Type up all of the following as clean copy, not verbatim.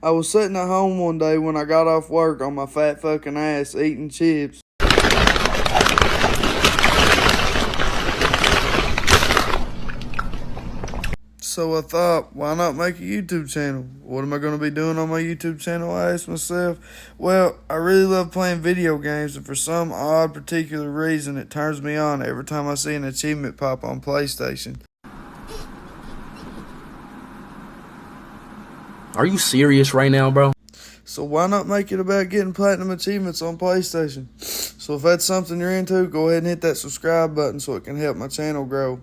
I was sitting at home one day when I got off work on my fat fucking ass eating chips. So I thought, why not make a YouTube channel? What am I going to be doing on my YouTube channel, I asked myself. Well, I really love playing video games, and for some odd particular reason, it turns me on every time I see an achievement pop on PlayStation. Are you serious right now, bro? So why not make it about getting platinum achievements on PlayStation? So if that's something you're into, go ahead and hit that subscribe button so it can help my channel grow.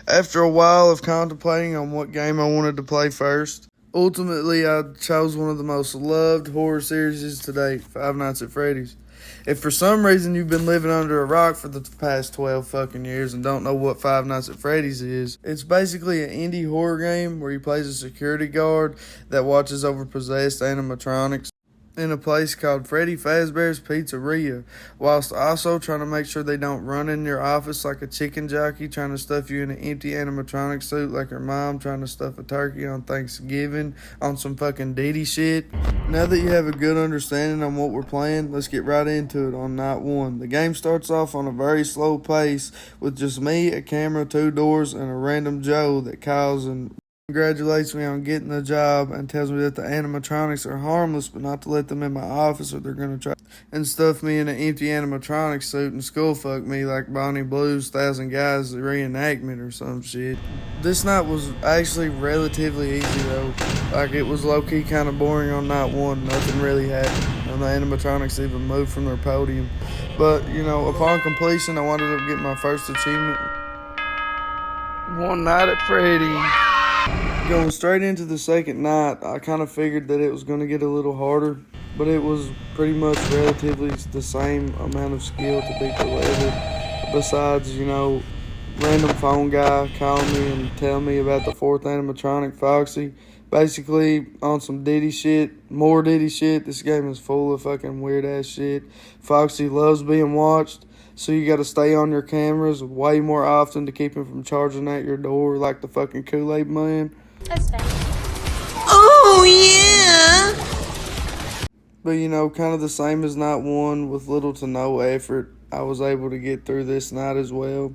After a while of contemplating on what game I wanted to play first, ultimately I chose one of the most loved horror series to date, Five Nights at Freddy's. If for some reason you've been living under a rock for the past 12 fucking years and don't know what Five Nights at Freddy's is, it's basically an indie horror game where you play as a security guard that watches over possessed animatronics in a place called Freddy Fazbear's Pizzeria, whilst also trying to make sure they don't run in your office like a chicken jockey trying to stuff you in an empty animatronic suit like your mom trying to stuff a turkey on Thanksgiving on some fucking Diddy shit. Now that you have a good understanding on what we're playing, let's get right into it on night one. The game starts off on a very slow pace with just me, a camera, two doors, and a random Joe that calls and congratulates me on getting the job and tells me that the animatronics are harmless, but not to let them in my office or they're going to try and stuff me in an empty animatronic suit and skull fuck me like Bonnie Blue's 1,000 Guys reenactment or some shit. This night was actually relatively easy though. Like, it was low-key kind of boring on night one. Nothing really happened. And the animatronics even moved from their podium. But, you know, upon completion, I wanted to get my first achievement. One Night at Freddy's. Going straight into the second night, I kind of figured that it was going to get a little harder, but it was pretty much relatively the same amount of skill to beat the level. Besides, you know, random phone guy calling me and telling me about the fourth animatronic, Foxy. Basically, on some Diddy shit, more Diddy shit. This game is full of fucking weird ass shit. Foxy loves being watched, so you gotta stay on your cameras way more often to keep him from charging at your door like the fucking Kool-Aid Man. That's fine. Oh, yeah! But, you know, kind of the same as night one, with little to no effort, I was able to get through this night as well.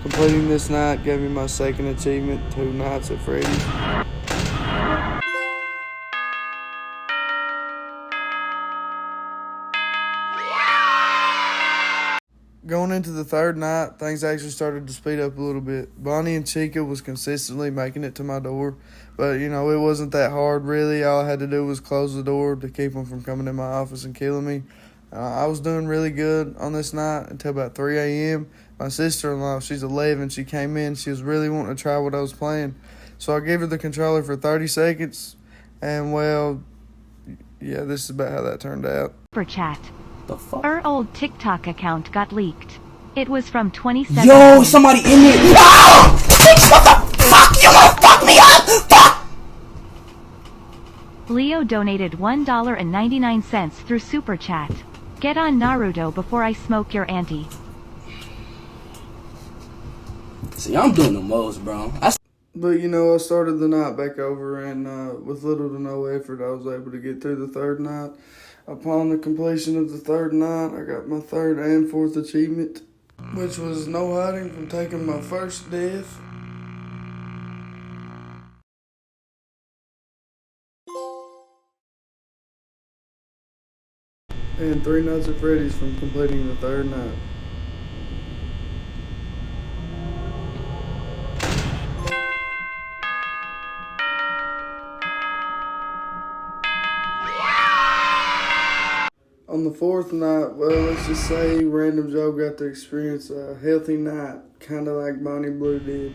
Completing this night gave me my second achievement, 2 Nights at Freddy's. Going into the third night, things actually started to speed up a little bit. Bonnie and Chica was consistently making it to my door, but, you know, it wasn't that hard, really. All I had to do was close the door to keep them from coming in my office and killing me. I was doing really good on this night until about 3 a.m. My sister-in-law, she's 11, she came in. She was really wanting to try what I was playing. So I gave her the controller for 30 seconds, and, well, yeah, this is about how that turned out. For chat. The fuck? Her old TikTok account got leaked. It was from 2017. Yo, somebody in here. No! Bitch, what the fuck? You gonna fuck me up? Fuck! Leo donated $1.99 through Super Chat. Get on Naruto before I smoke your auntie. See, I'm doing the most, bro. But, you know, I started the night back over, and with little to no effort, I was able to get through the third night. Upon the completion of the third night, I got my third and fourth achievement, which was no hiding from taking my first death. And 3 Nights at Freddy's from completing the third night. On the fourth night, well, let's just say Random Joe got to experience a healthy night, kind of like Bonnie Blue did.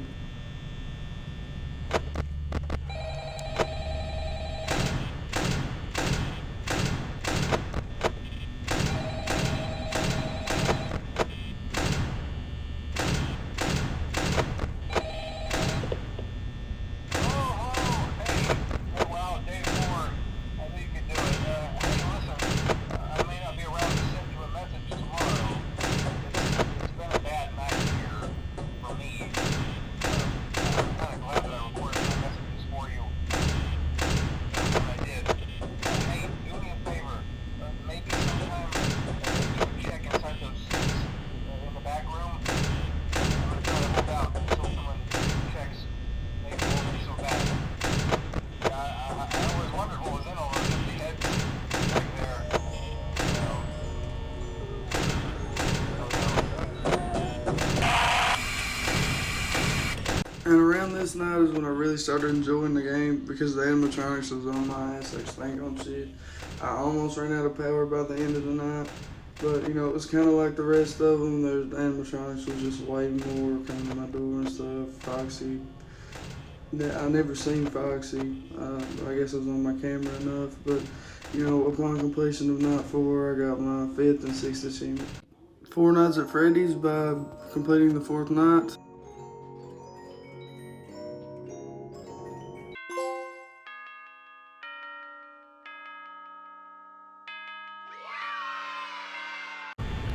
this night is when I really started enjoying the game because the animatronics was on my ass. They stank on shit. I almost ran out of power by the end of the night. But, you know, it was kind of like the rest of them. The animatronics was just way more coming to my door and stuff. Foxy. I never seen Foxy. I guess it was on my camera enough. But, you know, upon completion of night 4, I got my 5th and 6th achievement. 4 Nights at Freddy's by completing the 4th night.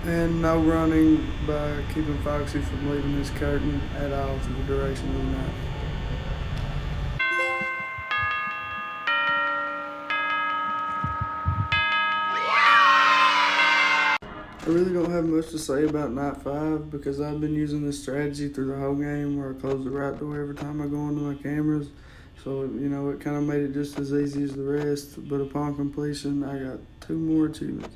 And no running by keeping Foxy from leaving his curtain at all for the duration of the night. I really don't have much to say about night 5 because I've been using this strategy through the whole game where I close the right door every time I go into my cameras. So, you know, it kind of made it just as easy as the rest. But upon completion, I got 2 more achievements.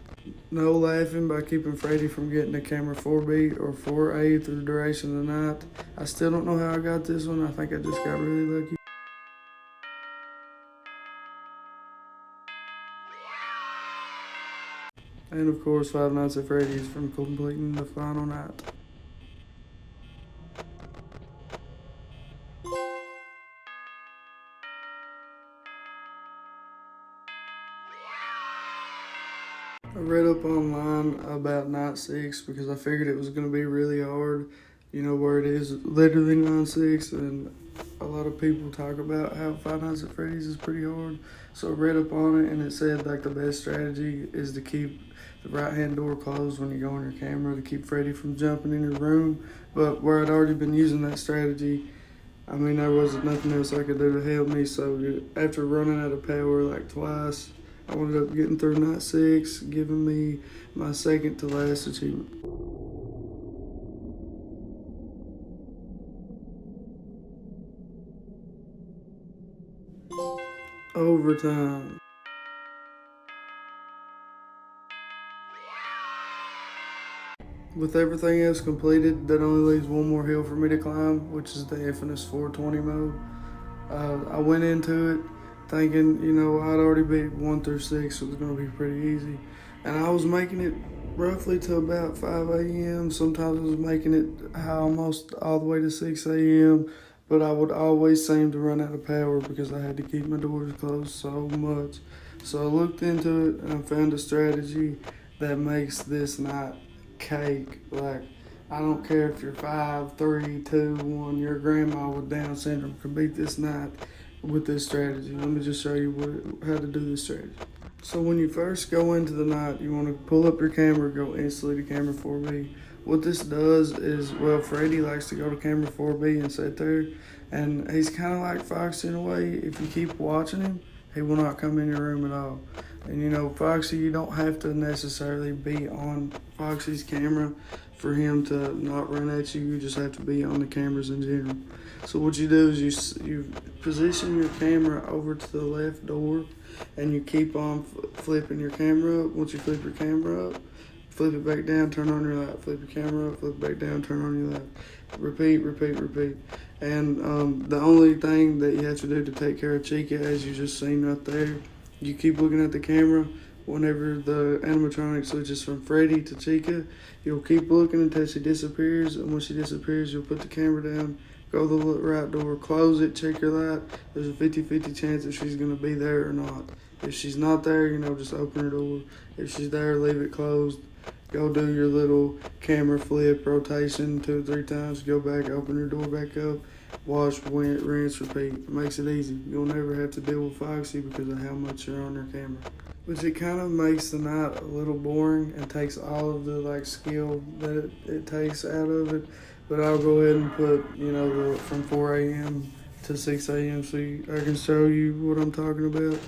No laughing by keeping Freddy from getting to camera 4B or 4A through the duration of the night. I still don't know how I got this one. I think I just got really lucky. And of course, 5 Nights at Freddy's from completing the final night. I read up online about night 6 because I figured it was going to be really hard, you know, where it is literally 9-6, and a lot of people talk about how 5 Nights at Freddy's is pretty hard. So I read up on it and it said like the best strategy is to keep the right hand door closed when you go on your camera to keep Freddy from jumping in your room. But where I'd already been using that strategy, I mean, there wasn't nothing else I could do to help me. So after running out of power like twice, I ended up getting through night 6, giving me my 2nd to last achievement. Overtime. With everything else completed, that only leaves one more hill for me to climb, which is the infamous 420 mode. I went into it thinking, you know, I'd already beat 1 through 6, so it was going to be pretty easy. And I was making it roughly to about 5 a.m. Sometimes I was making it almost all the way to 6 a.m. But I would always seem to run out of power because I had to keep my doors closed so much. So I looked into it and I found a strategy that makes this night cake. Like, I don't care if you're 5, 3, 2, 1, your grandma with Down syndrome can beat this night with this strategy. Let me just show you how to do this strategy. So when you first go into the night, you want to pull up your camera, go instantly to camera 4B. What this does is, well, Freddy likes to go to camera 4B and sit there, and he's kind of like Foxy in a way. If you keep watching him, he will not come in your room at all. And you know, Foxy, you don't have to necessarily be on Foxy's camera for him to not run at you. You just have to be on the cameras in general. So what you do is you position your camera over to the left door, and you keep on flipping your camera up. Once you flip your camera up, flip it back down, turn on your light. Flip your camera up, flip it back down, turn on your light. Repeat, repeat, repeat. And the only thing that you have to do to take care of Chica, as you just seen right there, you keep looking at the camera. Whenever the animatronic switches from Freddy to Chica, you'll keep looking until she disappears. And when she disappears, you'll put the camera down, go to the right door, close it, check your light. There's a 50-50 chance if she's going to be there or not. If she's not there, you know, just open her door. If she's there, leave it closed. Go do your little camera flip rotation 2 or 3 times. Go back, open your door back up. Wash, rinse, repeat. It makes it easy. You'll never have to deal with Foxy because of how much you're on your camera. Which it kind of makes the night a little boring and takes all of the skill that it takes out of it. But I'll go ahead and put, you know, from 4 a.m. to 6 a.m. so I can show you what I'm talking about.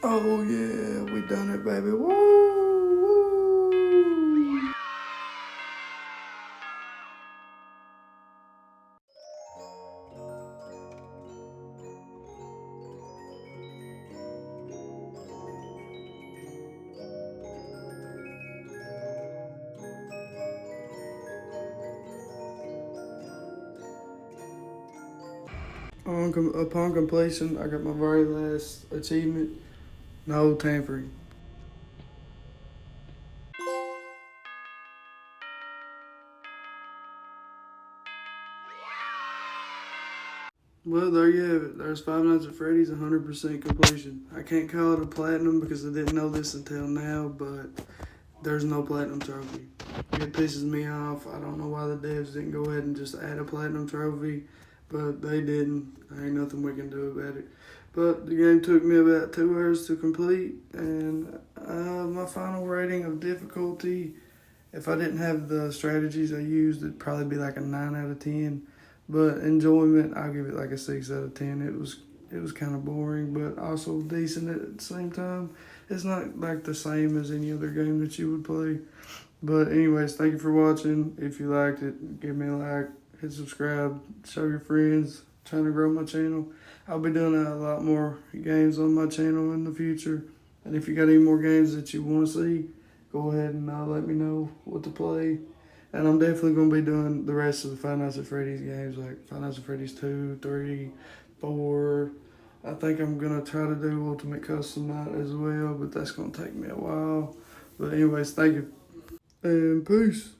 Oh yeah, we done it, baby. Woo! Upon completion, I got my very last achievement, no tampering. Well, there you have it. There's Five Nights at Freddy's 100% completion. I can't call it a platinum because I didn't know this until now, but there's no platinum trophy. It pisses me off. I don't know why the devs didn't go ahead and just add a platinum trophy, but they didn't. There ain't nothing we can do about it. But the game took me about 2 hours to complete, and my final rating of difficulty, if I didn't have the strategies I used, it'd probably be like a 9 out of 10. But enjoyment, I'll give it like a 6 out of 10. It was kind of boring, but also decent at the same time. It's not like the same as any other game that you would play. But anyways, thank you for watching. If you liked it, give me a like, hit subscribe, show your friends. Trying to grow my channel. I'll be doing a lot more games on my channel in the future. And if you got any more games that you want to see, go ahead and let me know what to play. And I'm definitely going to be doing the rest of the Five Nights at Freddy's games, like Five Nights at Freddy's 2, 3, 4. I think I'm going to try to do Ultimate Custom Night as well, but that's going to take me a while. But anyways, thank you. And peace.